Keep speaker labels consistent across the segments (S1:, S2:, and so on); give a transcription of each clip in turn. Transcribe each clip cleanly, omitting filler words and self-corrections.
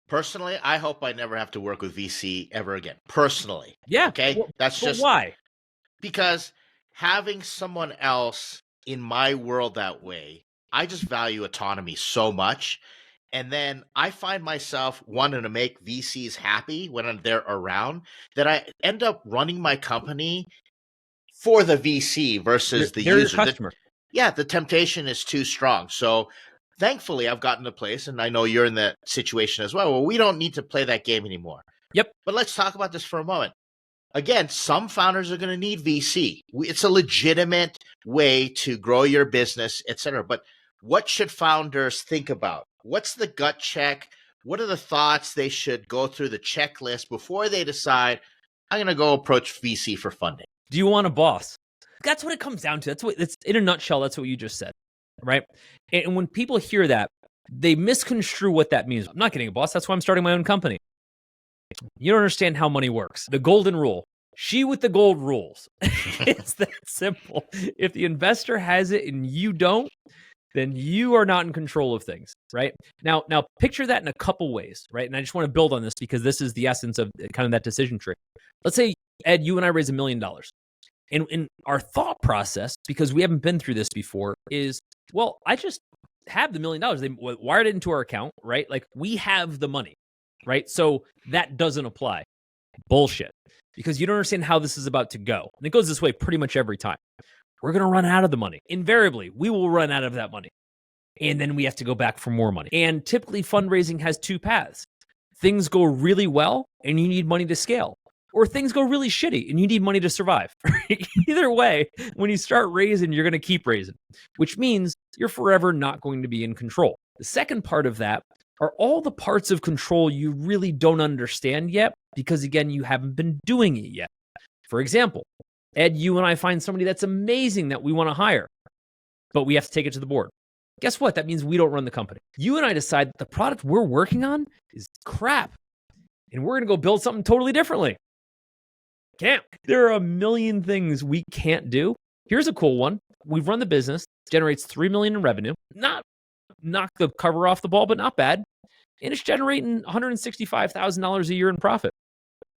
S1: Personally, I hope I never have to work with VC ever again. Personally.
S2: Yeah.
S1: Okay. That's
S2: but
S1: just
S2: why?
S1: because having someone else in my world that way, I just value autonomy so much. And then I find myself wanting to make VCs happy when they're around, that I end up running my company for the VC versus the
S2: They're your
S1: user.
S2: customer.
S1: The temptation is too strong. So thankfully, I've gotten to a place, and I know you're in that situation as well, where we don't need to play that game anymore.
S2: Yep.
S1: But let's talk about this for a moment. Again, some founders are going to need VC. It's a legitimate way to grow your business, et cetera. But what should founders think about? What's the gut check? What are the thoughts they should go through the checklist before they decide, I'm going to go approach VC for funding?
S2: Do you want a boss? That's what it comes down to. That's in a nutshell. That's what you just said, right? And when people hear that, they misconstrue what that means. I'm not getting a boss. That's why I'm starting my own company. You don't understand how money works. The golden rule. She with the gold rules. It's that simple. If the investor has it and you don't, then you are not in control of things, right? Now picture that in a couple ways, right? And I just want to build on this because this is the essence of kind of that decision tree. Let's say, Ed, you and I raise $1 million. And in our thought process, because we haven't been through this before, is, well, I just have the $1 million. They wired it into our account, right? Like, we have the money, right? So that doesn't apply. Bullshit. Because you don't understand how this is about to go. And it goes this way pretty much every time. We're going to run out of the money. Invariably, we will run out of that money. And then we have to go back for more money. And typically, fundraising has two paths. Things go really well, and you need money to scale. Or things go really shitty, and you need money to survive. Either way, when you start raising, you're going to keep raising, which means you're forever not going to be in control. The second part of that are all the parts of control you really don't understand yet, because, again, you haven't been doing it yet. For example, Ed, you and I find somebody that's amazing that we want to hire, but we have to take it to the board. Guess what? That means we don't run the company. You and I decide that the product we're working on is crap, and we're going to go build something totally differently. Can't. There are a million things we can't do. Here's a cool one. We've run the business, generates $3 million in revenue. Not knock the cover off the ball, but not bad. And it's generating $165,000 a year in profit.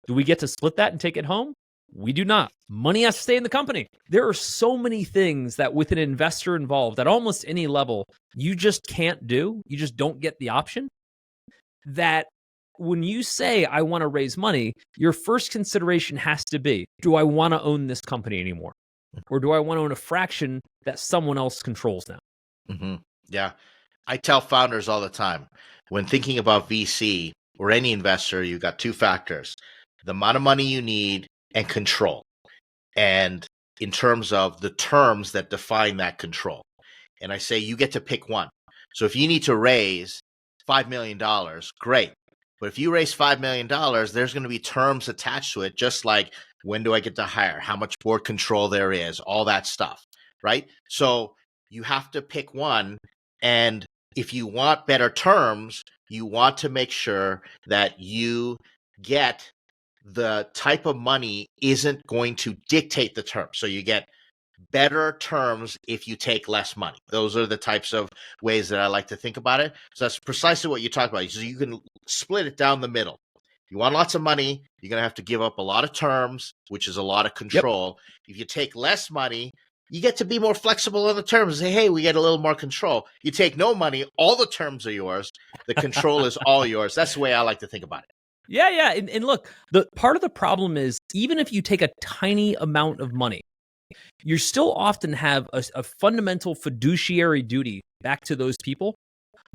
S2: Do we get to split that and take it home? We do not. Money has to stay in the company. There are so many things that with an investor involved at almost any level, you just can't do. You just don't get the option. That when you say, I want to raise money, your first consideration has to be, do I want to own this company anymore? Or do I want to own a fraction that someone else controls now?
S1: Mm-hmm. Yeah. I tell founders all the time, when thinking about VC or any investor, you've got two factors: the amount of money you need and control. And in terms of the terms that define that control. And I say you get to pick one. So if you need to raise $5 million, great. But if you raise $5 million, there's going to be terms attached to it, just like when do I get to hire, how much board control there is, all that stuff, right? So you have to pick one. And if you want better terms, you want to make sure that you get the type of money isn't going to dictate the terms. So you get better terms if you take less money. Those are the types of ways that I like to think about it. So that's precisely what you talk about. So you can split it down the middle. You want lots of money, you're going to have to give up a lot of terms, which is a lot of control. Yep. If you take less money, you get to be more flexible on the terms. Say, hey, we get a little more control. You take no money, all the terms are yours. The control is all yours. That's the way I like to think about it.
S2: Yeah. And look, the part of the problem is, even if you take a tiny amount of money, you still often have a fundamental fiduciary duty back to those people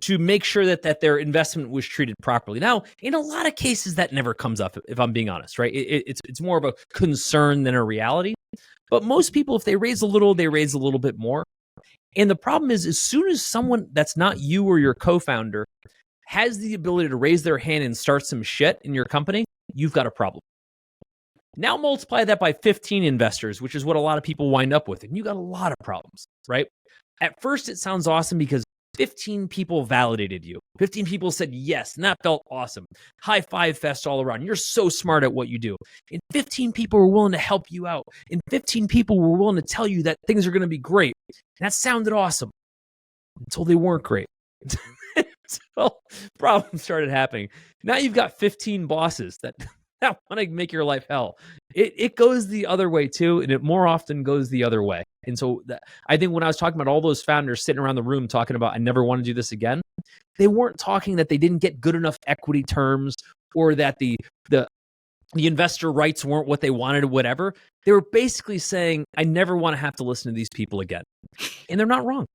S2: to make sure that their investment was treated properly. Now, in a lot of cases, that never comes up, if I'm being honest, right? It's more of a concern than a reality. But most people, if they raise a little, they raise a little bit more. And the problem is, as soon as someone that's not you or your co-founder has the ability to raise their hand and start some shit in your company, you've got a problem. Now multiply that by 15 investors, which is what a lot of people wind up with, and you got a lot of problems, right? At first, it sounds awesome because 15 people validated you. 15 people said yes, and that felt awesome. High five fest all around. You're so smart at what you do. And 15 people were willing to help you out. And 15 people were willing to tell you that things are going to be great. And that sounded awesome until they weren't great. So problems started happening. Now you've got 15 bosses that, that want to make your life hell. It goes the other way too, and it more often goes the other way. And so I think when I was talking about all those founders sitting around the room talking about, I never want to do this again, they weren't talking that they didn't get good enough equity terms or that the investor rights weren't what they wanted or whatever. They were basically saying, I never want to have to listen to these people again. And they're not wrong.